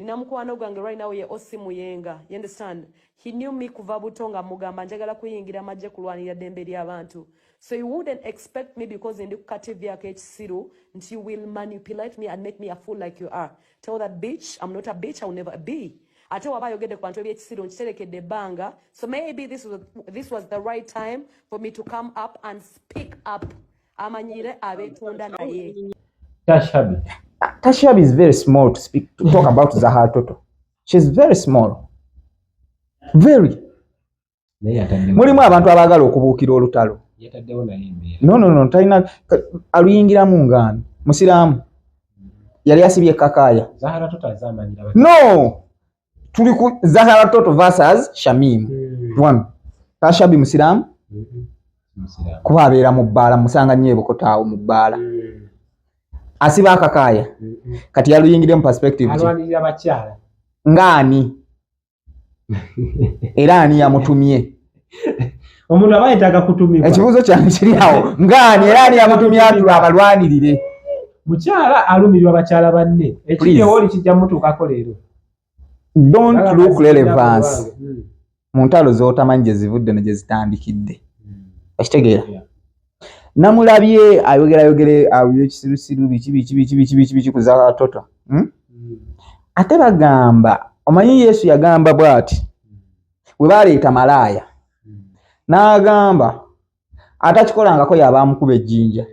nina mukwano gwange right now ye Osimu Yenga, you understand? He knew me kuva buto nga mugamba njagala kuyingira majje kulwanira dembe ly'abantu. So you wouldn't expect me because in the TV ekisiru nti you will manipulate me and make me a fool like you are. Tell that bitch, I'm not a bitch, I will never be. Ate waba yogede ku bantu ebyekisiru nkiterekedde banga. So maybe this was the right time for me to come up and speak up. Amanyire abetunda naye. Tasha Hubby. Tasha Hubby is very small to talk about Zahara Toto. She's very small. Very. Mulimu abantu abagala okubuukira olutalo. No, talina aluyingira mu ngano. Musiraamu. Yali asibye kakaya. Zahara Toto azamanyira. No. Tuli ku Zahara Toto versus Shamim. One. Tasha Hubby musiraamu. Kuba abeera mu bbaala musanga nnyebo kotaawo mu bbaala. Asiba akakaya. Kati yaluyingire mu perspective. Alwanirira bakyala. Ngani. Era ani yamutumye. Omuntu abayitaga kutumibwa. Ekibuzo kyange kiri awo. Ngani era ani yamutumye atula abalwanirire. Mukyala alumirwa bakyala banne. Ekiryo oli kijja mutuukako leero. Don't look relevance. Mu ntalo z'otamanyi gye zivudde ne gye zitandikidde. Ekitegeera. Namulabye ayogere ekisirusiru biki ku Zahara Toto. Ate bagamba omanyi Yesu yagamba bw'ati we baleeta malaaya n'agamba atakikolangako yaba amukuba ejjinja.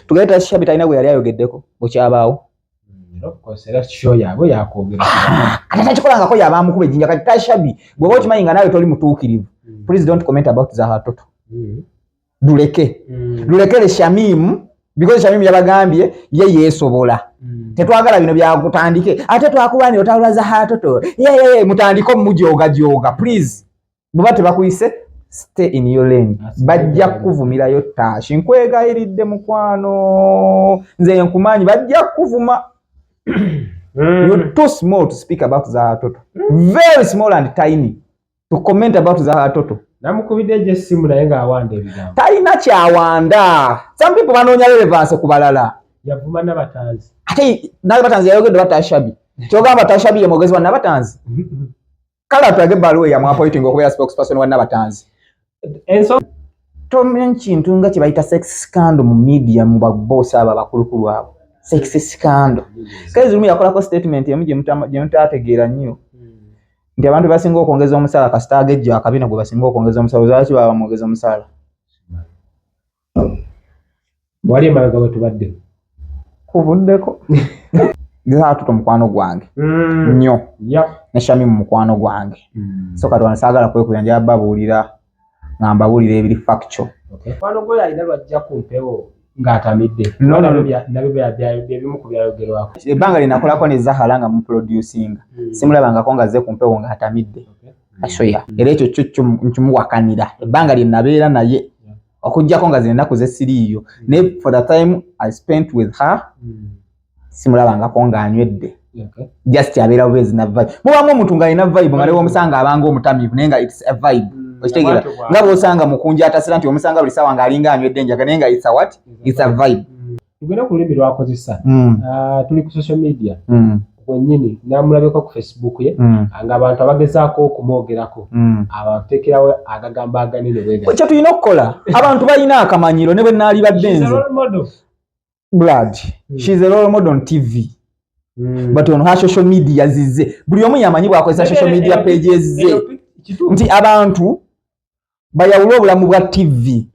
Tugaita Tasha Hubby talina gwe yali ayogeddeko bukyabaawo. Atakikolangako yaba amukuba ejjinja. Kati Tasha Hubby bw'oba okimanyi nga naawe toli mutuukirivu. Please don't comment about Zahara Toto. Dulekele Shamim because Shamim yabagambye ye yesobola. Tetwagala bino bya kutandike. Ate twakubani otalwa Zahara Toto. Mutandiko mujoga. Please. Bubate bakuyise stay in your lane. Bajja kuvumirayo Tasha. Nkwegayiridde mukwano. Nze nkumanyi bajja kuvuma. You're too small to speak about Zahara Toto. Very small and tiny to comment about Zahara Toto. Namukubidde je simu naye nga awanda ebigambo. Talina kyawanda. Some people banoonya relevance ku balala. Yavuma n'abatanzi. Ate n'abatanzi yayogedde ba Tasha Hubby. Kyogamba Tasha Hubby ye mwogezi wa n'abatanzi. Kala twage baluwa ya mwapointing okubeera spokesperson wa n'abatanzi. Enso Tomenya kintu nga kye bayita sex scandal mu media mu baboss aba bakulukulu abo. Sex scandal. Kazi lumu yakolako statement emu gye mutategeera nnyo. Nti abantu basinga okwongeza omusala kasita agejja akabina gwe basinga okwongeza omusala lwaki baba mwongeza omusala. Mwali emabega bwe tubadde. Kuvuddeko. Zahara Toto mukwano gwange. Nnyo. Ne Shamim mukwano gwange. So kati wanasaagala kwekuyanja babuulira nga mbabuulira ebiri factual. Mukwano gwe alina lwajja ku mpewo ng'atamidde. Nabyo byebimu ku byayogerwako. Ebbanga linakolako ne Zahara nga muproducinga. Simulabangako nga azze ku mpewo ng'atamidde. Ashoya. Era ekyo kyo nkimuwakanira. Ebbanga lye nabeera naye okujjako nga zino ennaku ze siriiyo. Ne for the time I spent with her, simulabangako ng'anywedde. Just abeera bwezi na vibe. Mubamu omuntu ng'alina vibe nga lewo omusanga abanga omutamivu naye nga it's a vibe. Okitegeera nga bw'osanga mukunja atasira nti omusanga buli ssaawa ng'alinga anywedde enjaga naye nga it's a what? It's a vibe. Tugenda ku lulimi lwakozesa. Tuli ku social media. Gwennyini namulabeko ku Facebook ye nga abantu abagezaako okumwogerako abateekerawo agagamba aganene bwega. Kye tulina okukola abantu balina akamanyiro ne bwe naali baddenze. Blood. She's a role model on TV. But on her social media zize. Buli omu yamanyi bw'akozesa social media pages ze. Nti abantu bayawula obulamu bwa TV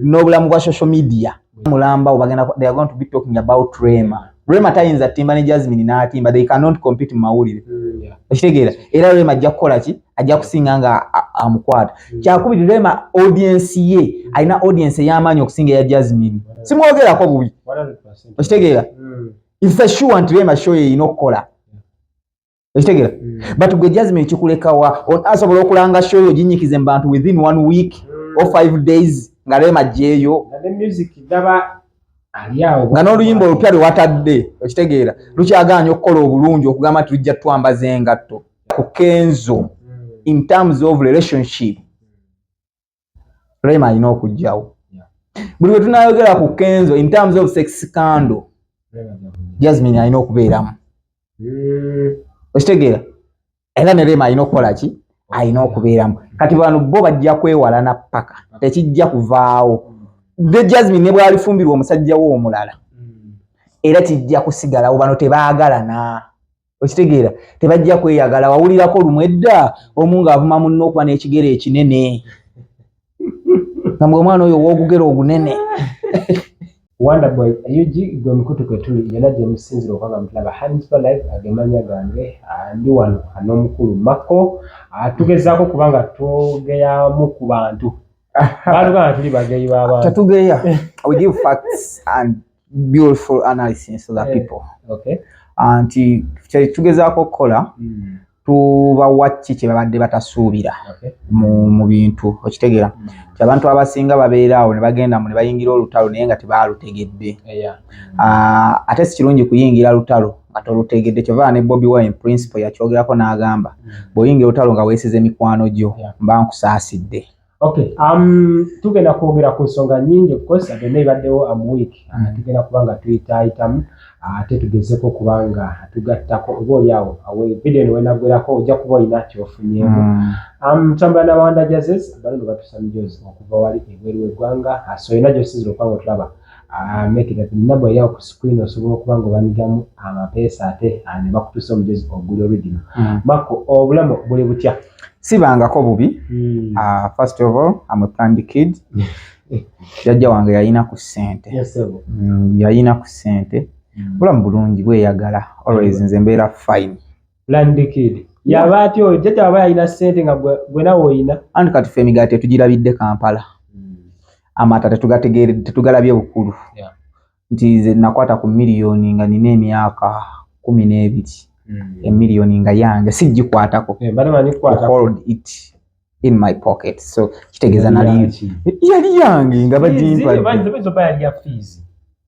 n'obulamu bwa social media. Mulamba obagenda they are going to be talking about Rema. Rema tayinza timba ne Jasmine n'atimba they cannot compete mu mawulire. Ekitegeera era Rema ajja kukola ki ajja kusinga nga amukwata. Kyakubiri Rema audience ye alina audience y'amaanyi okusinga ya Jasmine. Simwogerako bubi. Ekitegeera if a sure nti Rema show ye inokola. Ekitegeera but gwe Jasmine kikulekawa asobola okulanga show yo ginyikize mbantu within 1 week or 5 days nga Rema jeyo nga music daba aliyawo nga n'oluyimba olupya lwe watadde okitegeera lukyagaanya okukola obulungi okugamba nti tujja twambaza engatto ku Kenzo in terms of relationship Rema alina okujjawo buli we tunayogera ku Kenzo in terms of sex scandal Jasmine alina okubeeramu Okitegera era ne Rema alina okukola ki alina okubeeramu kati bano bo bajja kwewalana paka tekijja kuvaawo de Jasmine ne bwalifumbirwa omusajja wo omulala era kijja kusigalawo bano tebaagalana okitegeera tebajja kweyagala wawulirako lumwedda omu ng'avuma munno okuba n'ekigere ekinene namwe omwana oyo w'ogugera ogunene Wonderboy ayuji gwe mukutu kwe tuli yena gye musinzira okwanga mutulaba Handspa Live agemanya gange ndi wano n'omukulu Mako tugezaako kubanga tugeyamu ku bantu balugana tuli bageyi b'abantu tatugeya we give facts and beautiful analysis to the people okay anti tugezaako okukola tubawa kiki babadde batasuubira mu bintu okitegeera abantu abasinga babeera awo ne bagenda mu ne bayingira olutalo naye nga tebaalutegedde ate si kirungi kuyingira lutalo nga tolutegedde kyova ne Bobi Wine principle yakyogerako n'agamba bw'oyingira olutalo nga weesize mikwano gyo mba nkusaasidde. Okay, tugenda kwogera ku nsonga nyingi of course abene ibaddewo week tugenda kubanga tuyitaayitamu ate tugezeko kubanga tugattako obaolyawo awe video ne wenagwerako ojja kuba olina kyofunyeemu tambula n'abawanda jazes bano batusamijoozi okuva wali ebweru w'eggwanga so olina gy'osinzira okubanga otulaba make it nabo yawo ku screen osobola okubanga obanigamu amapeesa ate ne bakutuusa omujoozi oguli original Mako obulamu buli butya sibangako bubi first of all I'm a planned kid jajja wange yalina ku ssente yalina ku ssente bulamu bulungi bweyagala always nze mbeera fine planned kid yaba atyo jajja waba yalina ssente nga gwe nawe oyina andi kati ffe emigaati tetugirabidde Kampala amata tetugalabye bukulu nti nze nakwata ku miliyoni nga nina emyaka 12 emiliyoni nga yange sigikwatako hold it in my pocket so kitegeeza nali yali yange nga bagimpa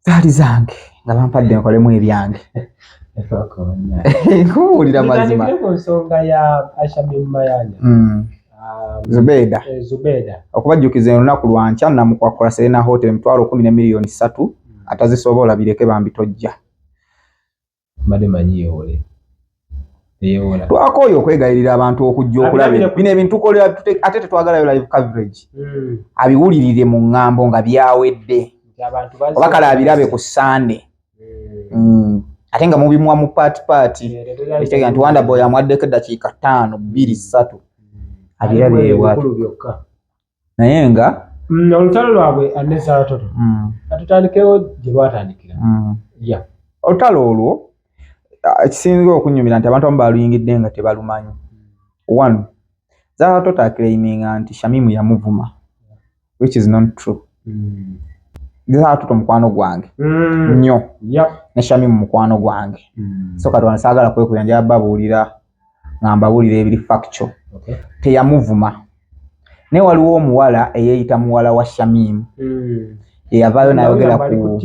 zaali zange nga bampadde nkolemu ebyange nkuwulira mazima ku nsonga ya Shamim Mayanja Zubeda okubajjukiza olunaku lwankya namukwakola Serena Hotel emitwalo 10 ne miliyoni 3 atazisobola bireke bambitojja mbadde manyiyoole twakoyo okwegayirira abantu okujja okulaba bino ebintu tukolera ate tetwagalayo live coverage abiwulirire mu ŋŋambo nga byawedde oba kale abirabe ku Sunday ate nga mubimuwa mu paati ekitegeeza nti Wonderboy amwaddeko eddakiika 5 2 3 abirabe ewatu naye nga olutalo lwabwe Zahara Toto atutandikewo gye lwatandikira olutalo olwo ekisinzira okunyumira nti abantu abamu baluyingidde nga tebalumanyi. One, Zahara Toto aclaiminga nti Shamim yamuvuma, which is not true. Zahara Toto mukwano gwange nnyo ne Shamim mukwano gwange so kati wanasaagala kwekuyanja babuulira nga mbabuulira ebiri factual teyamuvuma ne waliwo omuwala eyeeyita muwala wa Shamim yavaayo n'ayogera ku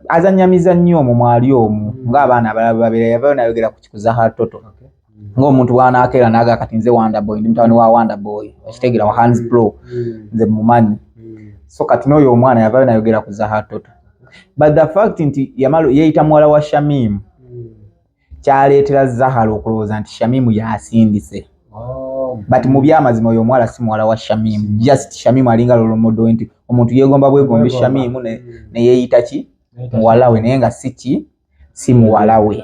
azanyamiza nnyo omwo mwali omwo ng'abaana abalala babeera yavaayo n'ayogera ku Zahara Toto ng'omuntu bw'anaakeera n'aga kati nze Wonderboy ndi mutabani wa Wonderboy okitegera wa Hands Pro nze mumanyi so kati n'oyo omwana yavaayo n'ayogera ku Zahara Toto but the fact nti yeeyita muwala wa Shamim kyaleetera Zahara okulowooza nti Shamim yaasindise but mu byamazima oyo omwala si muwala wa Shamim just Shamim alinga lolomodo nti omuntu yeegomba bwegombi Shamim ne yeeyita ki muwala we naye nga si muwala we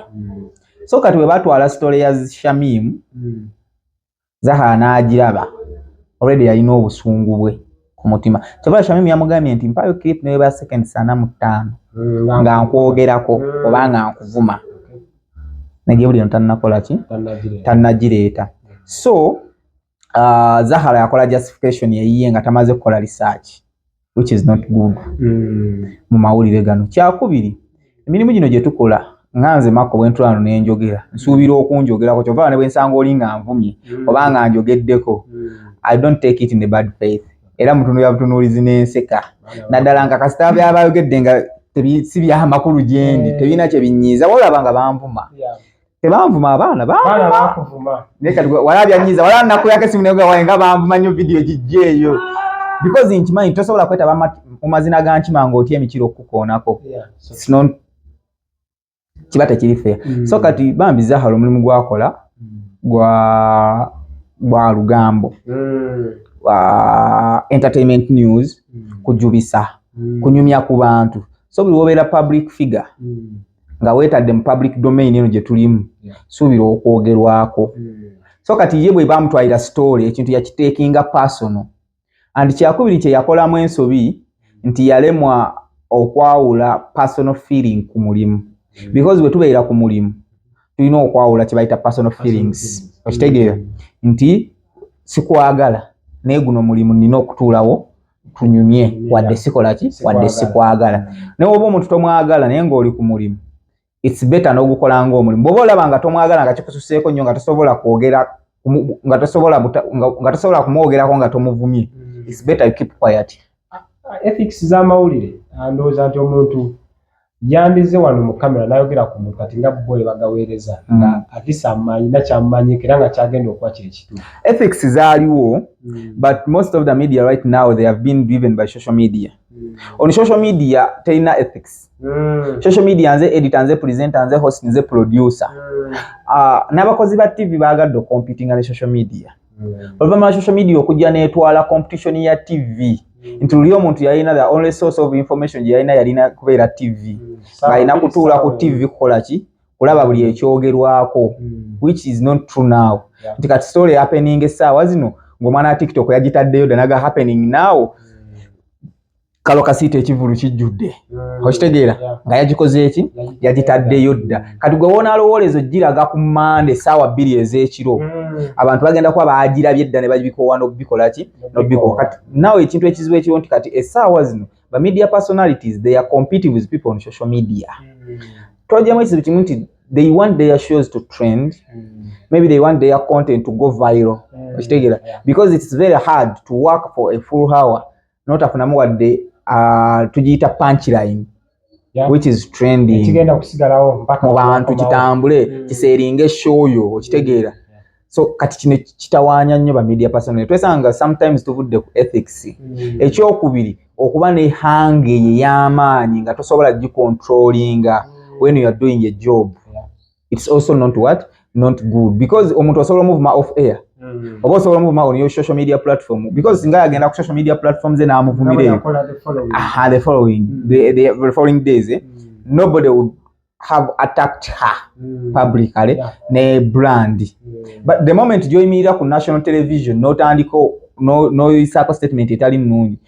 so kati we batwala story ya Shamim Zahara n'agiraba already yalina obusungu bwe ku mutima kyova Shamim yamugambye nti mpayo clip newe ba second 45 nga nkwogerako oba nga nkuvuma naye buli ntanakola ki tanagireeta so Zahara yakola justification yeyiye nga tamaze kukola research which is not good mu mawulire gano kyakubiri emirimu gino gye tukola nganze Mako bwentulano n'enjogera nsuubira okunjogerako kyova ne bwensanga oli nga nvumye oba nga njogeddeko I don't take it in the bad faith era mutunuya butunuulizi n'enseka naddala nga kasita byabayogedde nga si byamakulu gyendi tebina kye binyiiza walaba nga banvuma tebanvuma abaana bakuvuma nekati walabyanyiza wala nakuyaka simu nega wayenga banvuma nnyo video gijjeeyo because nkimanyi tosobola kwetaba mu mazina ga nkima ng'otya emikiro okukoonako kiba tekiri fair. So kati Bambi Zahara omulimu gwakola gwa lugambo entertainment news kujubisa kunyumya ku bantu. So buli wobeera public figure nga weetadde mu public domain eno gye tulimu suubira okwogerwako. So kati ye bwe bamutwalira story ekintu yakiteekinga personal and kyakubiri kye yakolamu ensobi nti yalemwa okwawula personal feeling ku mulimu because bwe tubeera ku mulimu tulina okwawula kye bayita personal feelings. Okitegeera nti sikwagala naye guno mulimu nina okutuulawo tunyumye wadde sikola ki wadde sikwagala. Naye oba omuntu tomwagala naye ng'oli ku mulimu it's better n'ogukola ng'omulimu. Bw'oba olaba nga tomwagala nga kikususeeko nnyo nga tosobola kwogera nga tosobola kumwogerako nga tomuvumye it's better you keep quiet. Ethics z'amawulire ndowooza nti omuntu yandize wano mu kamera n'ayogera ku muntu kati nga boy bagaweereza nga atisa amanyi nakyamumanyiika era nga kyagenda okuba kyekitu. Ethics zaaliwo but most of the media right now they have been driven by social media. On social media terina ethics. Social media nze editor nze presenter nze host nze producer n'abakozi ba TV baagadde competing ne social media. Oluvanyuma social media okujja n'etwala competition ya TV nti luli omuntu yalina the only source of information yalina kubeera TV ng'alina kutuula ku TV kukola ki kulaba buli ekyogerwako which is not true now. Nti kati story happening essaawa zino ng'omwana wa TikTok yagitaddeyo danaga happening now kalo kasiita ekivulu kijjudde okitegeera nga yagikoze eki yagitaddeyo dda kati gwe woona alowoolezo giraga ku Mande essaawa 2 ez'ekiro abantu bagenda kuba baagirabye edda ne bagibikoowa n'okubikola ki n'okubikowa kati nawe ekintu ekizibu ekiriwo nti kati essaawa zino ba media personalities they are competing with people on social media. Twajjamu ekizibu kimu nti they want their shows to trend maybe they want their content to go viral okitegeera because it's very hard to work for a full hour notafunamu wadde tugiyita punchline which is trending kigenda kusigalawo mpaka mu bantu kitambule kiseeringa shoyo okitegeera. So kati kino kitawaanya nnyo ba media personal twesanga sometimes tuvudde ku ethics. Ekyokubiri okuba ne hange y'amaanyi nga tosobola gicontrollinga when you are doing a job it's also not good because omuntu osobola move off air oba osobola move on your social media platform because singa yagenda ku social media platforms na muvumire the following days nobody would have attacked her publicly ne brand but the moment joyimirira ku national television notandiko no isako statement etali nnungi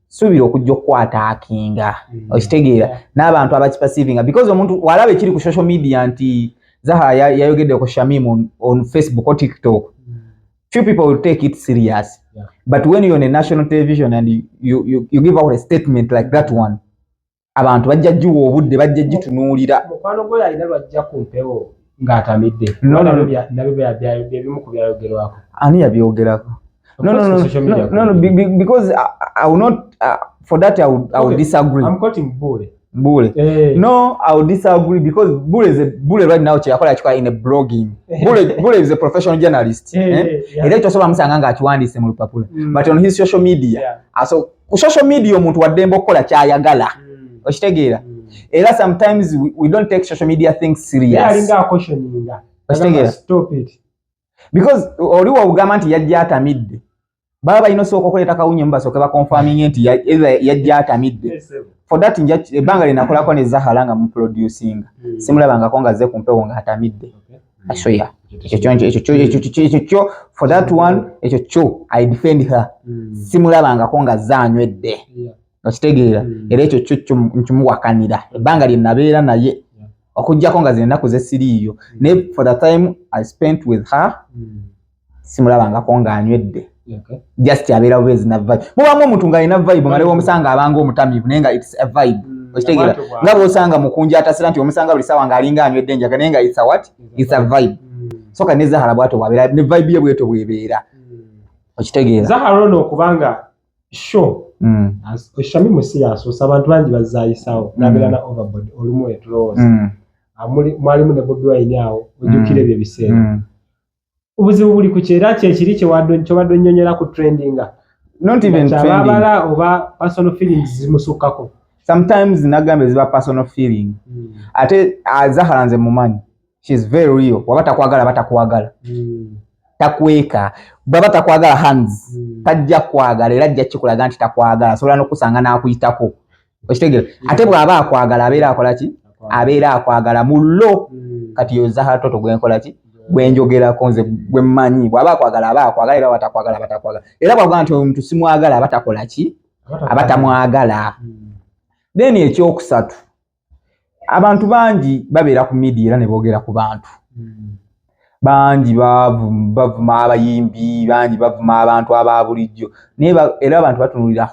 subira okujja okwataakinga okitegeera n'abantu abakipasivinga because omuntu walaba ekiri ku social media nti Zahara yayogedde ku Shamim on Facebook or TikTok few people will take it serious but when you're on a national television and you give out a statement like that one abantu bajja jiwo obudde bajja jitunuulira mukwano gwe yalina lwajja kumpewo ng'atamidde nabyo bimu ku byayogerwako ani yabyogerako no because I will not for that I would disagree. I'm quoting Bule. No, I would disagree because Bule right now chyakola in a blogging. Bule is a professional journalist. Era kyosobola musanga nga akiwandiise mu lupapula. But on his social media. So ku social media omuntu waddemba okukola kyayagala. Okitegeera. Era sometimes we don't take social media things serious. Alinga cautioninga. Okitegeera. Stop it. Because oliwo ugamba nti yajja atamidde. Baba balina sooka okuleeta kawunye mbasooke ba confirming nti yajja atamidde. For that ebanga linakolako ne Zahara nga mu producing simulabangako nga azze kumpewo nga atamidde ashoya ekyo for that one ekyo I defend her simulabangako nga zanywedde okitegeera era ekyo nkimuwakanira ebanga linabeera naye okujjako nga zinaku ze siriiyo ne for the time I spent with her simulabangako nga anywedde just yabera bwezi na vibe mubamu omuntu nga ina vibe nga lewo omusanga abanga omutamivu nenga it's a vibe okitegeera nga bwosanga mukunja atasira nti omusanga buli sawa nga alinga anywedde njaga nenga it's a what it's a vibe so ka ne Zahara bwato bwabera ne vibe ye bweto bwebeera okitegeera Zahara ono okubanga show Shamim serious abantu bangi bazaayisawo nabera na overboard olumu etulowooza mwalimu ne Bobi Wine awo ojjukire bye biseera ubuzibu buli ku kyera kyekiri kyobadde nnyonyera ku trendinga not even trending abala oba personal feelings zimusukako sometimes nagambe ziba personal feeling ate Zahara nze mumanyi she's very real wabata kwagala batakwagala takweka baba takwagala hands tajja kwagala era ajja kikulaga nti takwagala sobola nokusanga nakuyitako okitegere ate bwaba akwagala abeera akola ki abeera akwagala mullo kati yo Zahara Toto gwenkola ki gwenjogerako nze gwemmanyi bwaba akwagala aba akwagala era batakwagala era bwagamba nti omuntu simwagala abatakola ki abatamwagala then ekyokusatu abantu bangi babeera ku media era ne boogera ku bantu bangi bavuma abayimbi bangi bavuma abantu ababulijjo era abantu batunulira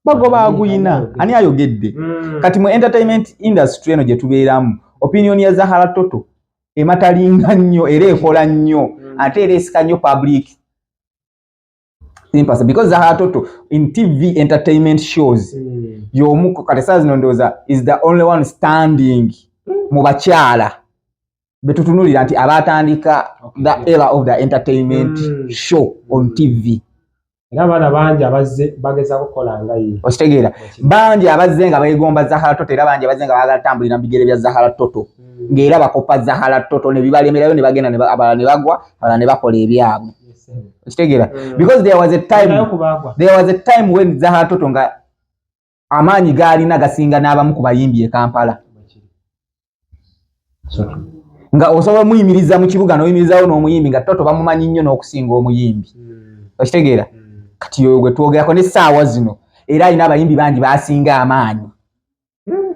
bagoba aguyina ani ayogedde kati mu entertainment industry eno gye tubeeramu opinion ya Zahara Toto ematalinga nnyo era ekola nnyo ate era esika nnyo public because Zahara Toto in TV entertainment shows y'omu kati saa zino ndowooza is the only one standing mu bakyala betutunulira nti abatandika the era of the entertainment show on TV. Era bana bangi abazze bageza kukola nga yi. Okitegeera bangi abazze nga bayegomba Zahara Toto era bangi abazze nga bagala tambulira mbigere bya Zahara Toto ng'era bakopa Zahara Toto ne bibalemerayo ne bagenda ne bagwa abala ne bakola ebyabwe. Okitegeera because there was a time when Zahara Toto nga amaanyi gaalina gasinga n'abamu ku bayimbi e Kampala. Nga osobola muyimiriza mu kibuga n'oyimirizaawo n'omuyimbi nga Toto bamumanyi nnyo n'okusinga omuyimbi. Okitegeera kati yo gwe twogerako n'essaawa zino era alina abayimbi bangi baasinga amaanyi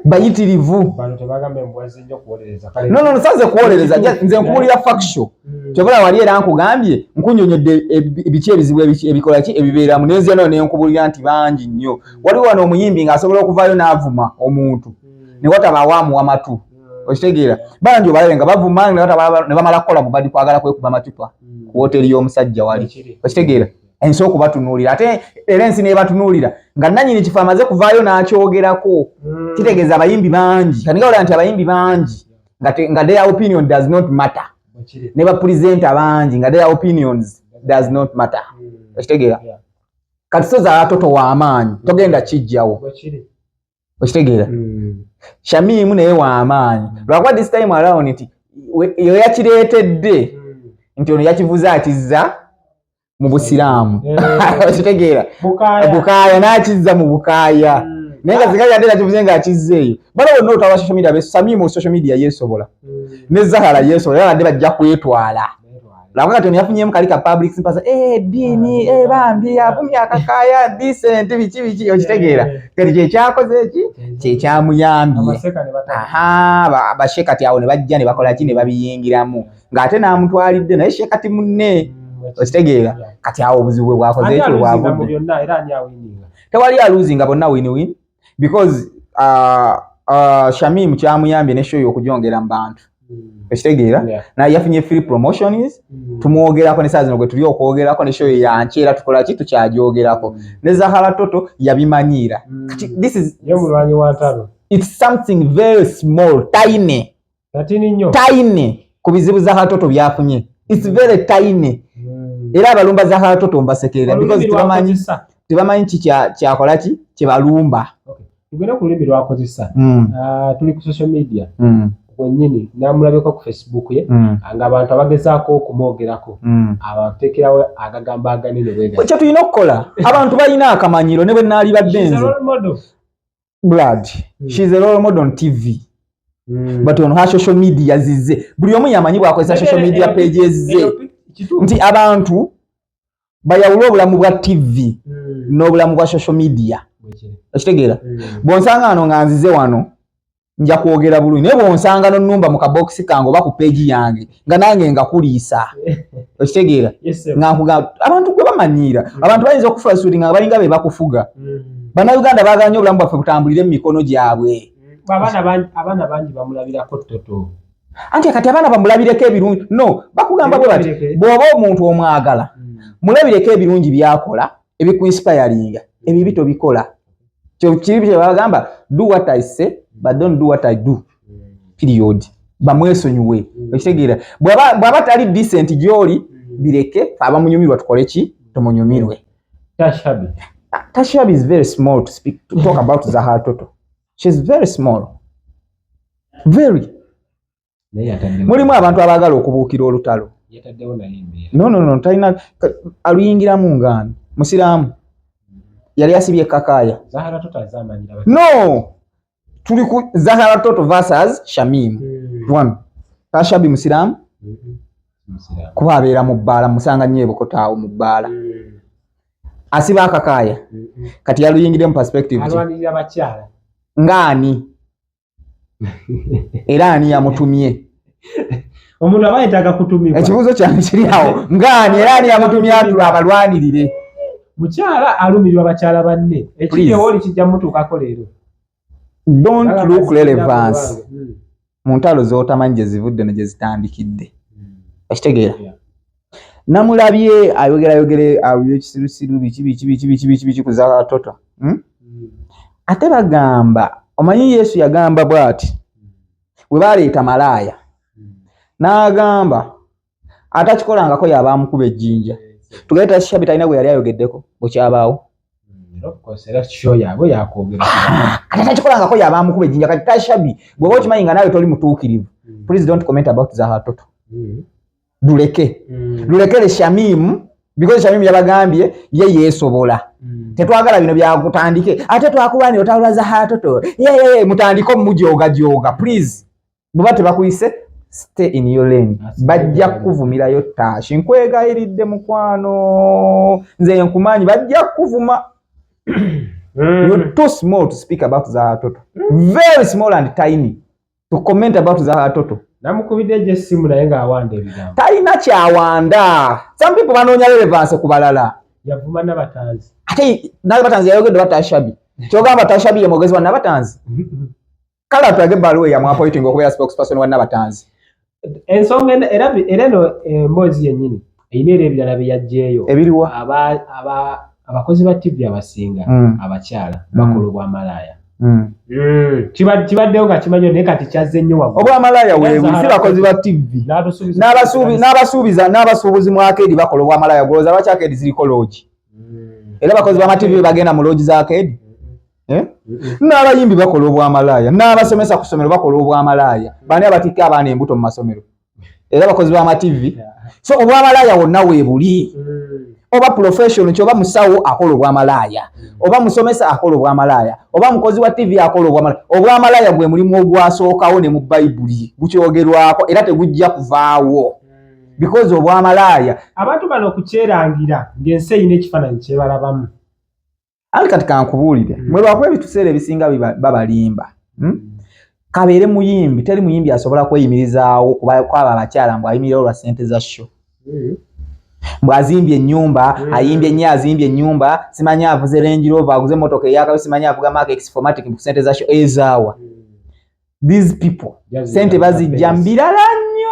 bayitirivu bano tebagambe mbwazi nnyo kuwolereza no saze kuwolereza nze nkubulira faction kyobula wali era nkugambye nkunyonyodde ebiki ebizibu ebikola ki ebibeera mu nenzia nayo nenkubulira nti bangi nnyo waliwo wano omuyimbi ng'asobola okuvaayo n'avuma omuntu ne wataba awaamuwa matu okitegeera bangi obalabe nga bavuma ne bamala kukola bubadi kwagala kwekuba amatupa ku woteri y'omusajja wali okitegeera ensi okubatunuulira ate era ensi neebatunuulira nga nannyini kifo amaze kuvaayo n'akyogerako kitegeeza abayimbi bangi kati nga nti abayimbi bangi nga their opinion does not matter ne bapulizenta bangi nga their opinions does not matter okitegeera kati so Zahara Toto w'amaanyi togenda kijjawo okitegeera Shamim naye w'amaanyi lwakuba this time around nti yo yakireetedde nti ono yakivuze akizza mu busiraamu okitegeera bukaaya n'akizza mu bukaaya naye nga zikali ate nakivuze nga akizzeeyo bala wonna otwala social media Shamim social media yeesobola ne Zahara yeesobola era badde bajja kwetwala lwakuba kati ono yafunyemu kali ka public simpasa ddiini bambi avumye akakaaya decent biki okitegeera kati kyekyakoze eki kyekyamuyambye bashe kati awo ne bajja ne bakola ki ne babiyingiramu ng'ate n'amutwalidde naye she kati munne okitegeera kati awo obuzibu bwe bwakoze ekyo bwavudde tewali aluzinga bonna win because Shamim kyamuyambye ne show y'okujongera mu bantu okitegeera naye yafunye free promotions tumwogerako ne saa zino gwe tuli okwogerako ne show yankyera tukola ki tukyagyogerako ne Zahara Toto yabimanyira this is yomulwanyi wa ntalo it's something very small tiny ku bizibu Zahara Toto byafunye it's very tiny era abalumba Zahara Toto mbasekerera because tebamanyi kyakola ki kyebalumba tugenda ku lulimi lwakozesa tuli ku social media kwennyini namulabeko ku Facebook ye nga abantu abagezaako okumwogerako abateekerawo agagamba aganene bwega kye tulina okukola abantu balina akamanyiro ne bwe naali baddenze blood she's a role model on TV but on her social media zizze buli omu yamanyi bwakozesa social media pages ze nti abantu bayawula obulamu bwa TV n'obulamu bwa social media okitegeera bw'onsanga wano nga nzize wano nja kwogera bulungi naye bw'onsanga n'onnumba mu kabokisi kange oba ku peegi yange nga nange nga kuliisa okitegeera nga nkugamba abantu gwe bamanyiira abantu bayinza okufulasuuti nga balinga be bakufuga bannayuganda baagala nnyo obulamu bwaffe butambulire mu mikono gyabwe abaana bangi bamulabirako Toto anti kati abaana bamulabireko ebirungi no bakugamba bwe bati bw'oba omuntu omwagala mulabireko ebirungi byakola ebikuinspiringa ebibi tobikola kiri bye bagamba do what I say but don't do what I do period bamwesonyiwe okitegeera bw'aba tali decent gy'oli bireke abamunyumirwa tukole ki tumunyumirwe Tasha Hubby Tasha Hubby is very small to talk about Zahara Toto. She's very small. Very. Mulimu abantu abagala okubuukira olutalo. No, talina aluyingiramu ngani. Musiraamu. Yali asibye kakaya. Zahara Toto azamanyira. No. Tuli ku Zahara Toto versus Shamim. One. Tasha Hubby musiraamu. Kuba abeera mu bbaala musanga nnyo ebokotaawo mu bbaala. Asiba akakaya. Kati yaluyingire mu perspective. Alwanirira bakyala. Ngani. Era ani yamutumye. Omuntu abayetaaga kutumibwa. Ekibuuzo kyange kiri awo. Ngani era ani yamutumye atula abalwanirire. Mukyala alumirirwa bakyala banne. Ekiriwo oli kijja mutuukako leero. Don't look relevance. Mu ntalo z'otamanyi gye zivudde ne gye zitandikidde. Okitegeera? Namulabye ayogere awo ekisirusiru biki ku Zahara Toto. Ate bagamba omanyi Yesu yagamba bw'ati bwe baleeta malaaya n'agamba atakikolangako yaba amukuba ejjinja. Tugaita Tasha Hubby talina gwe yali ayogeddeko bukyabaawo. Atakikolangako yaba amukuba ejjinja. Kati Tasha Hubby bw'oba okimanyi nga naawe toli mutuukirivu, please don't comment about Zahara Toto. Lulekere Shamim, because Shamim yabagambye ye yeesobola. Tetwagala bino byakutandike. Ate twakubanira otawula Zahara Toto. Mutandiko mujoga. Please. Bwe tebakuyise, stay in your lane. Bajja kuvumirayo Tasha. Nkwegayiridde mukwano. Nze nkumanyi bajja kuvuma. You're too small to speak about Zahara Toto. Very small and tiny to comment about Zahara Toto. Namukubidde je simu naye nga awanda ebigambo. Talina kyawanda. Some people banoonya relevance ku balala. Yavuma n'abatanzi. Ate n'abatanzi yayogedde ba Tasha Hubby. Kyogamba Tasha Hubby ye mwogezi wa n'abatanzi. Kala twage baluwe ya appointing okubeera spokesperson wa n'abatanzi. Ensonga era no Mbozi yennyini eyina era ebirala bye yaggyeyo. Ebiriwa abakozi ba TV abasinga abakyala bakola obwamalaaya. Kibaddewo nga kimanyi naye kati kyazze nnyo waggulu. Obwamalaaya weebuli si bakozi ba TV. N'abasuubuzi mu arcade bakola obwamalaaya. Golooza lwaki arcade ziriko lodge? Era bakozi ba TV bagenda mu lodge za arcade? N'abayimbi bakola obwamalaaya. N'abasomesa ku ssomero bakola obwamalaaya. Baani abatikka abaana embuto mu masomero. Era bakozi ba TV. So obwamalaaya wonna weebuli. Oba professional kyoba musawo akola obwamalaaya. Oba musomesa akola obwamalaaya. Oba mukozi wa TV akola obwamalaaya. Obwamalaaya gwe mulimu ogwasookawo ne mu Bayibuli gukyogerwako era tegujja kuvaawo. Because obwamalaaya abantu bano okukyerangira ng'ensi eyina ekifaananyi kye balabamu. Ali kati kankubuulire. Mwe bakuba ebituseera ebisinga babalimba. Kabeere muyimbi, teri muyimbi asobola kweyimirizaawo kwaba abakyala mbw ayimirira olwa ssente za show. Mwazimbye ennyumba, ayimbye nnyo azimbye ennyumba, simanyi avuze Range Rover, aguze motoka eyakayo, simanyi avuga Mark X4matic mu ssente za show ezaawa. These people, ssente bazijja mbirala nnyo.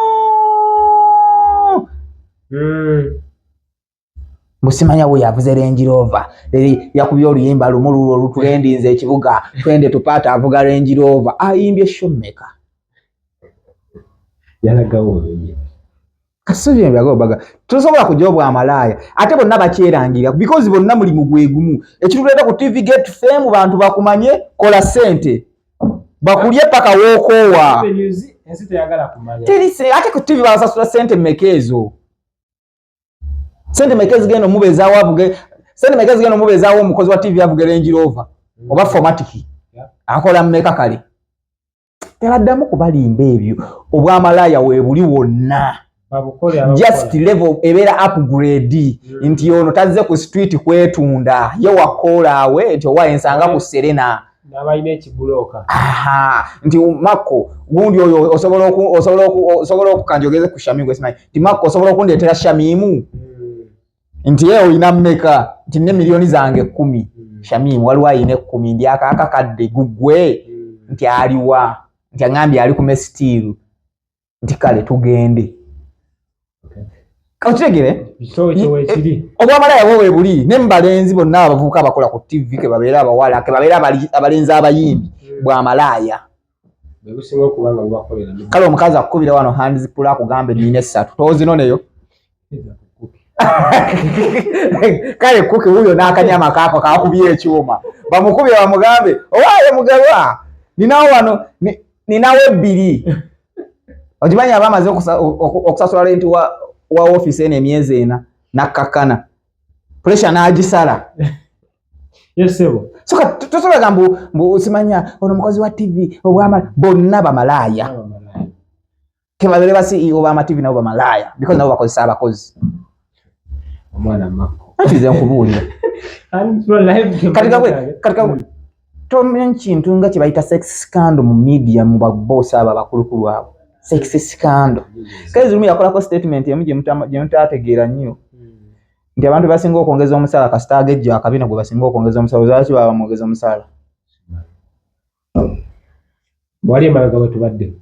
Musimanya we yavuze Range Rover, yakubye oluyimba lumu olutulendinze ekibuga, twende tupaata avuga Range Rover, ayimbye showmaker. Yalagawo Kasubye byagobaga. Tusobola kujja obwamalaaya. Ate bonna bakyerangira because bonna mulimu gwe gumu. Ekituleeta ku TV get fame bantu bakumanye kola ssente. Bakulye paka wokoowa. Ensi teyagala kumanya. Terise ate ku TV basasula ssente mekezo. Ssente mekezo geno mubezaawo avuge. Ssente mekezo geno mubezaawo omukozi wa TV avuge Range Rover. Oba formatic. Akola mmeka kale. Teraddamu kubalimba ebyo. Obwamalaaya weebuli wonna. Just level ebeera upgrade nti ono tazze ku street kwetunda ye wakola awe nti owa ensanga ku Serena n'abayina ekibuloka nti Mako gundi oyo osobola okukanjogeze ku Shamim gwesimanyi nti Mako osobola okundeetera Shamimu nti ye oyina mmeka nti ne milioni zange 10 Shamim waliwo ayina 10 ndi akakadde gugwe nti aliwa nti angambye ali ku Mestil nti kale tugende. Kautegere obwamalaaya bwe buli nembalenzi bonna abavubuka abakola ku TV ke babeera abawala ke babeera abalenzi abayimbi bwamalaaya bebusinga okubanga bakolera kale omukazi akukubira wano hands pull akugambe nine 3 tozino neyo Kale kuke huyo n'akanyama kaako kakubye ekyuma bamukubye bamugambe owaaye mugalwa ninawe ebbiri okimanyi abamaze okusasula lenti wa office eno emyezi ena nakkakana pressure n'agisala yesebo so tosobola mbu simanya ono mukozi wa TV obwama bonna bamalaaya kebabere ba CEO ba TV nabo bamalaaya because nabo bakozesa abakozi omwana mako atize nkubuulira katika tomenya kintu nga kibayita sex scandal mu media mu baboss aba bakulukulu abo sex scandal kazi rumu yakolako statement emu gye mutategeera nnyo nti abantu basinga okwongeza omusala kasita agejja akabina gwe basinga okwongeza omusala lwaki baba mwongeza omusala wali emabega wetubadde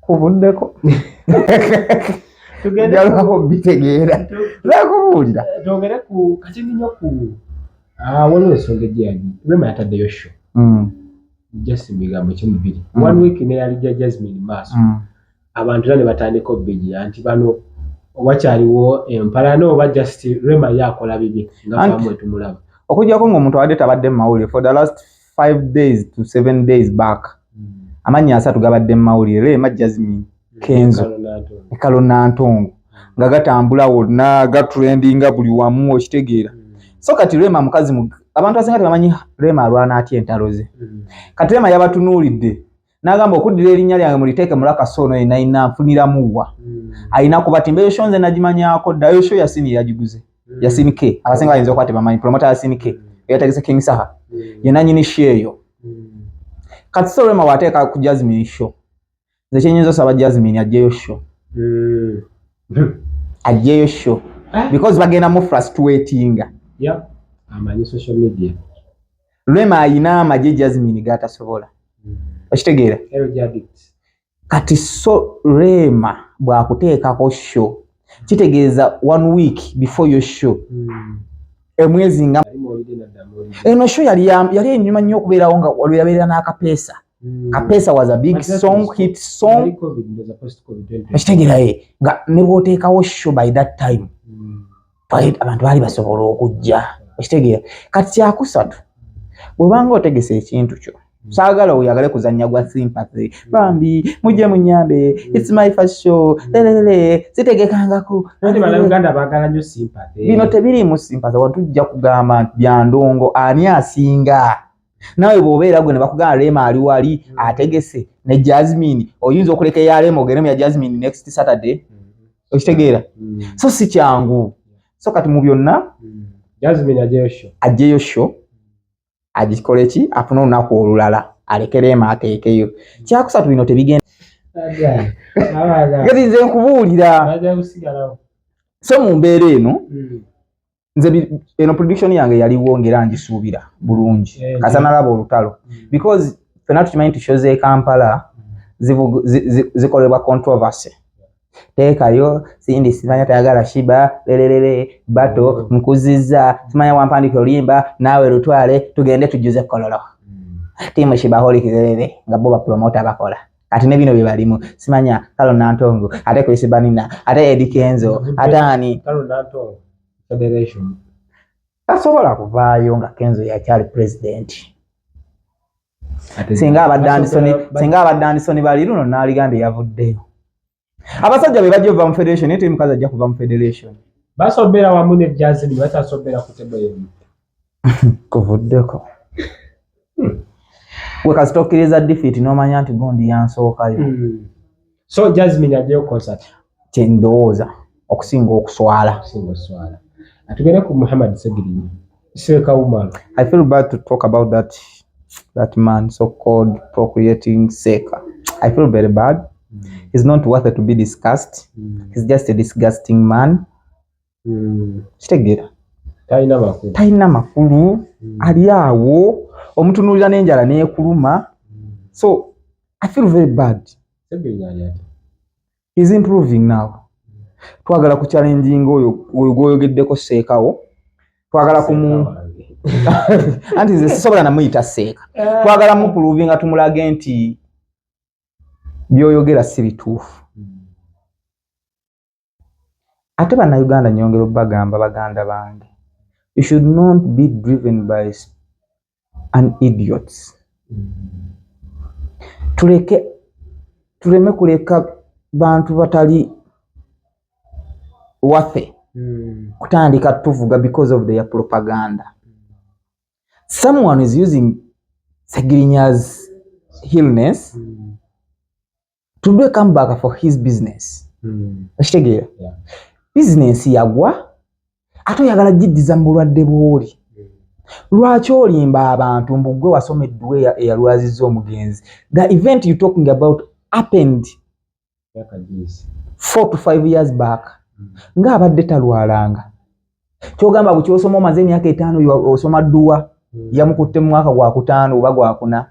kubuddeko tugendako bitegeera zakubuulira twogere ku kati nnyo ku waliwo ensonga ejyali Rema yataddeyo show just ebigambo kyemubiri 1 week neyali Jasmine maaso abantu era ne batandika obbeja nti bano wakyaliwo empalano oba just Rema yakola bibi nga bamwe tumulaba okujjako ng'omuntu abadde tabadde mu mawulire for the last 5 days to 7 days back amannya 3 gabadde mu mawulire Rema Jasmine Kenzo Kalona Ntongo nga gatambula wonna gatrendinga buli wamu okitegeera so kati Rema mukazi abantu asinga tebamanyi Rema alwana atya entalo ze kati Rema yabatunuulidde n'agamba okuddira erinnya lyange muliteeke mulaka sono ina nfuniramuwa ayina kubati mbeyo shonze nagimanyaako ddayo sho Yasini yagiguze Yasini K abasinga bayinza okuba tebamanyi promoter Yasini K yategese King Saha ye nannyini sheeyo kati so Rema wateeka ku Jasmine show nze kyenyinza osaba Jasmine ajjeyo show ajjeyo show because bagenda mu frustratinga amanyi social media Rema ayina amagye Jasmine gatasobola okitegeera kati so Rema bwakuteekako show kitegeeza 1 week before your show emwezi nga eno show yali enyuma nnyo okubeerawo nga waliwo yabeera n'akapeesa Kapesa was a big song, hit song. Okitegeera nga ne bw'oteekawo show by that time abantu baali basobola okujja okitegeera kati kyakusatu bw'obanga otegese ekintu kyo saagala oyagale kuzannya gwa sympathy bambi mujje munyambe it's my first show lelelele sitegekangako andi Bannayuganda baagala nnyo sympathy bino tebiriimu sympathy watujja kugamba nti byandongo ani asinga nawe bw'obeera gwe ne bakugamba Rema ali wali ategese ne Jasmine oyinza okuleka eya Rema ogeremu ya Jasmine next Saturday okitegeera so si kyangu so kati mu byonna Jasmine ajjeyo show agikole ki afuna olunaku olulala aleke Rema ateekeyo kyakusatu bino tebigenda gati nze nkubuulira so mu mbeera eno nze eno prediction yange yaliwo ngera ngisuubira bulungi kasana laba olutalo because fena tukimanyi nti show z'e Kampala zikolebwa controversy teekayo sindi simanya tayagala shiba lelelele bato nkuziza simanya wampandika olimba naawe lutwale tugende tujuze kololo timu shiba holi kilelele nga boba promoter bakola ati ne bino bibalimu simanya Kalona Ntongo ate Chris Banina ate Eddie Kenzo atani Kalona Ntongo federation tasobola kuvaayo nga Kenzo yakyali president singa abadde Anderson bali luno n'aligambye yavuddeyo abasajja be bajja okuva mu federation naye teri mukazi ajja kuva mu federation basobera wamu ne Jasmine batasobera ku tebo yemu kuvuddeko we kasitokkiriza defeat n'omanya nti gundi yansookayo so Jasmine ajjayo concert kyendowooza okusinga okuswala atugende ku Muhammad Segiri Seka Umar. I feel bad to talk about that man so-called procreating Seka. I feel very bad. He's not worth it to be discussed. He's just a disgusting man. Kitegera. Talina makulu. Ali awo. Omutunuulira n'enjala n'ekuluma. So, I feel very bad. He's improving now. Twagala ku challenging oyo gwoyogeddeko Sekawo. Twagala kumu anti nze sisobola namuyita Seka. Twagala mu proving nga tumulage nti byoyogera si bituufu. ate bannayuganda nyongera okubagamba baganda bange, you should not be driven by an idiot. Tuleme kuleka bantu batali waffe kutandika tuvuga because of their propaganda. Someone is using Segirinya's illness to do a comeback for his business. Ashtegera. Business yagwa ato yagala jiddiza mulwadde bwoli. Lwaki olimba abantu mbugwe wasomeddwe eyalwaziza omugenzi. The event you talking about happened 4 to 5 years back. Nga abadde talwalanga. Kyogamba bwe kyosoma omaze emyaka 5 osoma dduwa yamukutte mu mwaka gwa 5 oba gwa 4.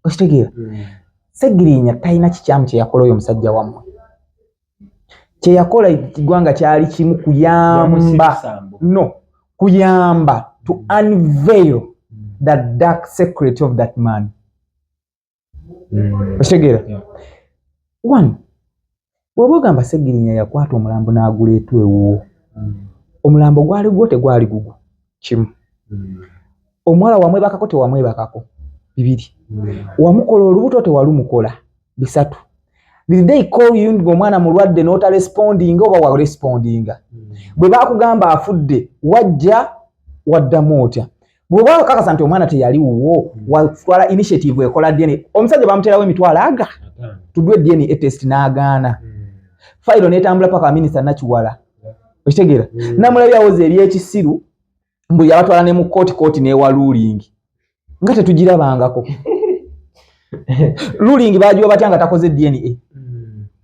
Okitegeera? Segirinya talina kikyamu kye yakola oyo omusajja wammwe. Kye yakola ekigwanga kyali kimu kuyamba. No, kuyamba to unveil the dark secret of that man. Okitegeera? One, bw'ogamba Segirinya yakwata omulambo n'aguleeta ewo. Omulambo gwali gwo tegwali gugwo. Kimu. Omwala wamwebakako tewamwebakako. 2. Wamukola olubuto tewalumukola. 3. Did they call you ng'omwana mulwadde n'ota responding oba wa respondinga? Bwe bakugamba afudde wajja waddamu otya? Bw'oba okakasa nti omwana teyali wuwo watwala initiative ekola DNA. Omusajja bamuterawo emitwalo aga tudwe DNA test n'agaana. Fayiro n'etambula paka minisita Nakiwala. Okitegeera? Namulabye awoze eby'ekisiru mbu yabatwala ne mu kooti n'ewa ruling. Nga tetugirabangako. Ruling bajiwa batya nga takoze DNA.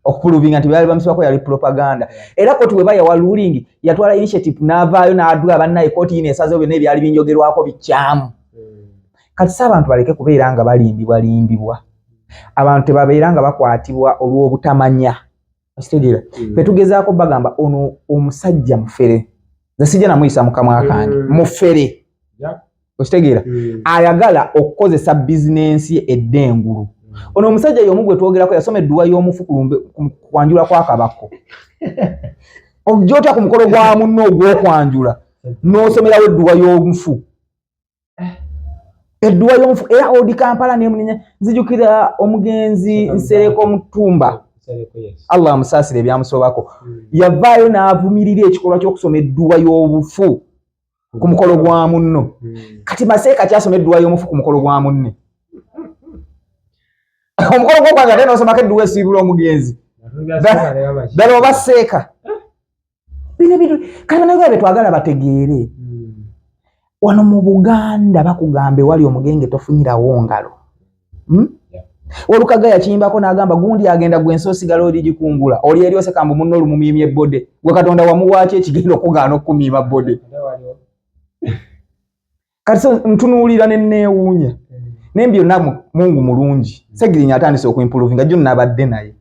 Okupuluvinga nti bali bamusibako yali propaganda. Era kooti bwe bayawa ruling yatwala initiative n'avaayo n'adula bannaye kooti ine esazeewo byonna ebyali binjogerwako bikyamu. Kati si abantu baleke kubeera nga balimbibwa. Abantu tebabeera nga bakwatibwa olw'obutamanya. Okitegeera? Fe tugezaako bagamba ono omusajja mufere. Nze sijja namuyisa mu kamwa kange. Mufere. Okitegeera? Ayagala okukozesa bizinensi ye eddengulu. Ono omusajja y'omu gwe twogerako yasoma edduwa y'omufu kwanjula kwa Kabako. Ojjota ku mukolo gwa munno ogw'okwanjula n'osomerawo edduwa y'omufu. Edduwa y'omufu era odi Kampala n'emunenya nzijukira omugenzi Nsereko Mutumba. Allah amusaasire ebyamusobako. Yavaayo n'avumirira ekikolwa ky'okusoma edduwa y'obufu ku mukolo gwa munno. Kati Maseeka kyasoma edduwa y'omufu ku mukolo gwa munne. Omukolo gwo kwanga tena osomako edduwa esiibula omugenzi. Ddala oba Seeka. Bino bintu kale naye twagala bategeere. Wano mu Buganda bakugambe wali omugenge tofunyirawo ngalo. Olukaga yakimbako n'agamba gundi agenda gwe ensoosigala oli gikungula. Oli eri osekambu munno olumumimye bode. Gwe Katonda wamuwaaki ekigenda okugaana okumiima bode. Kati so ntunuulira ne neewuunya. Naye byonna Mungu mulungi. Segirinya atandise okuimprovinga jjo nabadde naye.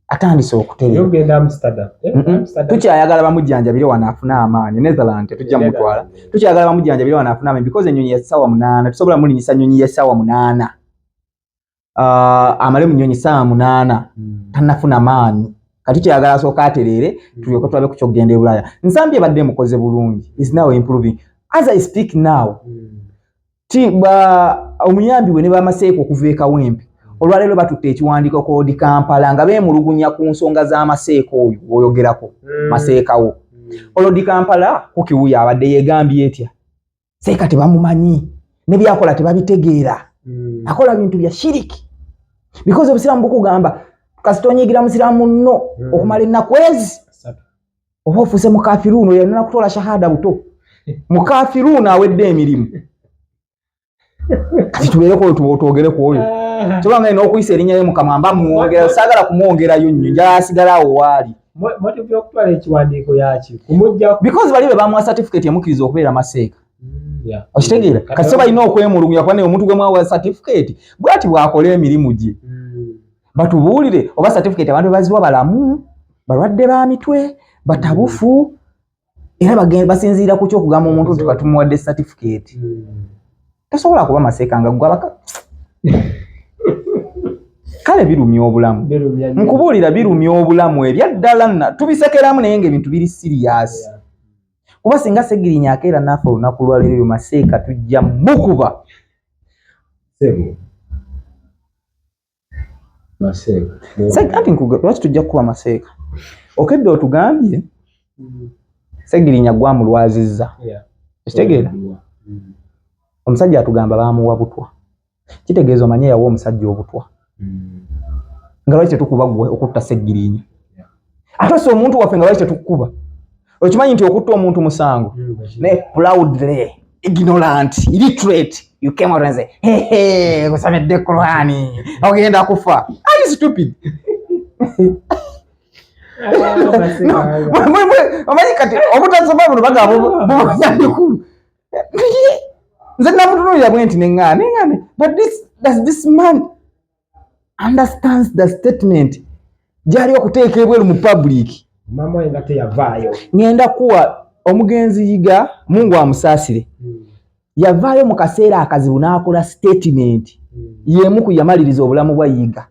Atandise okutereera. Yogenda Amsterdam. Tukyayagala bamujjanjabire wano afuna amaanyi. Netherlands tujja mutwala. Tukyayagala bamujjanjabire wano afuna amaanyi because ennyonyi ya ssaawa 8. Tusobola mulinyisa nnyonyi ya ssaawa 8. Amale munyonyi ssaawa 8. Tannafuna maanyi. Kati kyayagala asooka atereere tulyoke tulabe ku kyokugenda e Bulaya. Nsambye badde mukoze bulungi. Is now improving. As I speak now. Omuyambi we ne bamaseeko okuva e Kawempe. Olwaleero batutte ekiwandiiko koodi Kampala nga beemulugunya ku nsonga z'amaseeko oyo oyogerako. Maseekawo. Olodi Kampala kukiwuya abadde yeegambye etya. Seeka tebamumanyi. Ne byakola tebabitegeera. Akola bintu bya shiriki. Because obusiramu bukugamba kasita onyigira musiramu nno okumala ennaku ezi. Oba ofuuse mukafiruuno yalina kutola shahada buto. Mukafiruuno awedde emirimu. Kati tubeereko twogereko oyo. Kyobanga ino okuyisa erinnya ye Mukama mba muwongera saagala kumuwongerayo nnyo njala asigala awo waali. Motive y'okutwala ekiwandiiko yaki kumujja because bali be bamuwa certificate emukkiriza okubeera Maseeka. Okitegeera? Kati so balina okwemulugunya kuba naye omuntu gwe mwawa certificate bw'ati bw'akola emirimu gye. Batubuulire oba certificate abantu baziwa balamu balwadde ba mitwe batabufu era basinziira ku kyokugamba omuntu nti katumuwadde certificate. Tasobola kuba Maseeka nga gwe abaka kale birumya obulamu nkubuulira birumya obulamu ebyaddala nna tubisekeramu naye ng'ebintu biri serious kuba singa Segirinya akeera naafe olunaku lwaleero Maseeka tujja mukuba anti lwaki tujja kukuba Maseeka okedde otugambye Segirinya gwamulwazizza ekitegeera omusajja atugamba baamuwa butwa kitegeeza omanye yawa omusajja obutwa nga lwaki tetukuba gwe okutta Segirinya ate so omuntu waffe nga lwaki tetukuba okimanyi nti okutta omuntu musango naye proudly ignorant illiterate you came out and say hey kusabedde Qur'ani ogenda kufa are you stupid omanyi kati obutasoma buno bagabo bubanyandikulu nze namutunuulira bwe nti neŋŋaane but this man understands the statement gyali okuteeka ebweru mu public mama wenga teyavaayo ngenda kuwa omugenzi Yiga Mungu amusaasire yavaayo mu kaseera akazibu n'akola statement yemu ku yamaliriza obulamu bwa Yiga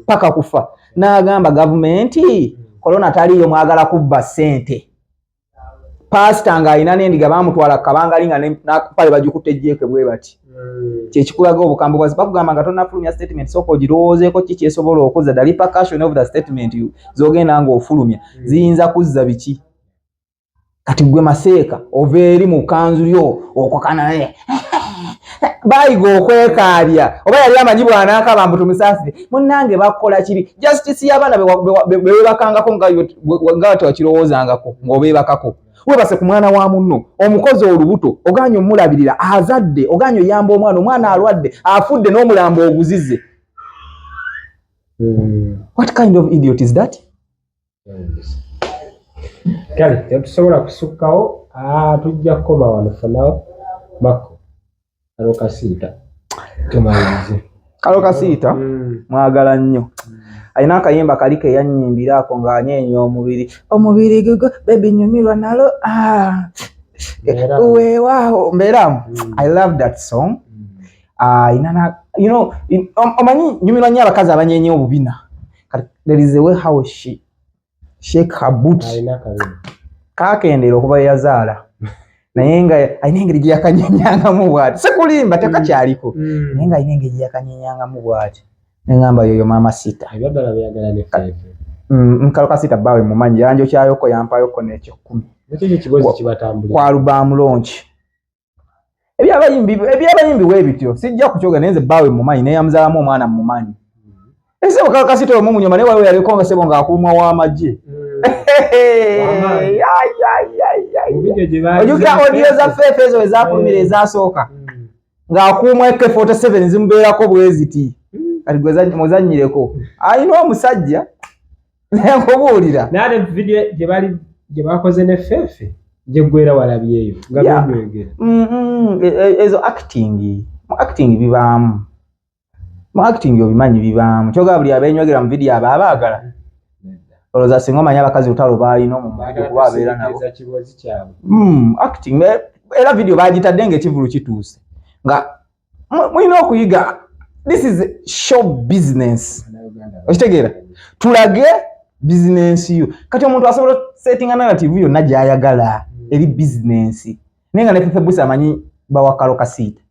paka kufa n'agamba gavumenti korona taliyo mwagala kubba ssente pasita ng'alina n'endiga baamutwala kabangali nga pale bagikutte ejjeeke bwe bati kyekikulaga obukambwe bwazi bakugamba nga tonnafulumya statement sooka ogirowoozeeko ki kyesobola okuzza the repercussion of the statement z'ogenda ng'ofulumya ziyinza kuzza biki kati gwe Maseeka ova eri mu kkanzu lyo okokana naye bayiga okwekaalya oba yali amanyi bw'anaakaba mbu tumusaasire munnange bakola kibi justice y'abaana beebakangako nga tewakirowoozangako ng'obeebakako webase ku mwana wa munno omukozi olubuto oganya omulabirira azadde oganya oyamba omwana alwadde afudde n'omulambo oguzize what kind of idiot is that kale tetusobola kusukkawo tujja kukoma wano fonawo Mako Kalokasiita tumalirize Kalokasiita mwagala nnyo alina akayimba kali ke yannyimbirako ng'anyeenya omubiri gugo baby nyumirwa nalo weewaawo mbeeramu I love that song omanyi nyumirwa nnyo abakazi abanyeenya obubina there is a way how she shake her boot kaakendera okuba yazaala naye nga alina engeri gye yakanyeenyangamu bw'ati sekulimba tekakyaliko naye nga alina engeri gye yakanyeenyangamu bw'ati neŋŋamba yoyo maama Sita ebyaddala byagala ne feefe Kalokasiita bbaawe mumanyi yanjokyayoko yampayoko n'ekyo 10 ekyo kibozi kibatambulira kwa album launch ebyabayimbi bwe bityo sijja kukyogera naye nze bbaawe mumanyi neyamuzaalamu omwana mumanyi esebo Kalokasiita omumunyoma naye waliwo yaliko nga sebo ng'akuumwa w'amagye ojuka odiyo za feefe ezo ezafulumira ezasooka ng'akuumwa AK47 zimubeerako bwe ziti kati muzannyireko alina omusajja nkubuulira naye video gye bakoze ne feefe gye gwera walabyeyo nga byogera ezo acting bibaamu mu acting obimanyi bibaamu kyoga buli abenywegera mu video aba abaagala olowooza singa omanyi abakazi lutalo baalina omumaajo kuba abeera nabo acting era video baagitadde ng'ekivulu kituuse nga mulina okuyiga this is show business okitegeera tulage business yo kati omuntu asobola settinga narrative yonna gy'ayagala eri business naye nga ne Fefe Busa amanyi bawa Kalokasiita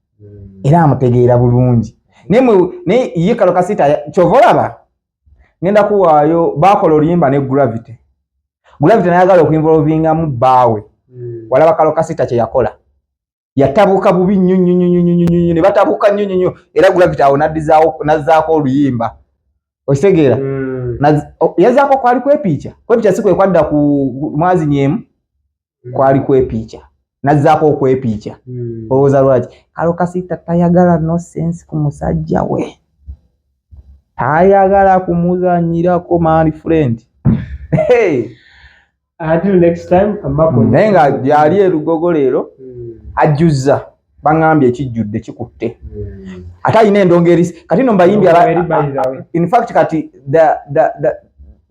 era amutegeera bulungi naye ye Kalokasiita kyova olaba ngenda kuwaayo baakola oluyimba ne Gravity nayagala okuinvolvingamu bbaawe walaba Kalokasiita kye yakola yatabuka bubi nnyo ne batabuka nnyo era Gravity awo nazzaako oluyimba okitegeera yazaako kwali kwepiica si kwe kwadda ku mwazi nyeemu kwali kwepiica nazzaako okwepiica olowooza lwaki Kalokasiita tayagala no sense ku musajja we tayagala kumuzannyirako my friend until next time naye nga gyali erugogo leero ajjuzza baŋŋambye ekijjudde kikutte ate alina endongo kati no mbayimbi in fact kati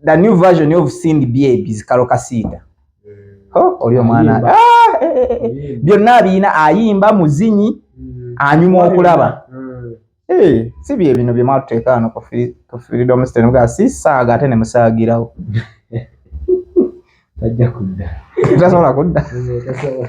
the new version of Cindy Bbs Kalokasiita oli omwana byonna abiina ayimba muzinyi anyuma okulaba Si bye bino bye matuteekano ku freedom stand nga sisaaga ate ne musaagirawo. Tajja kudda. Tasobola kudda. Tasobola.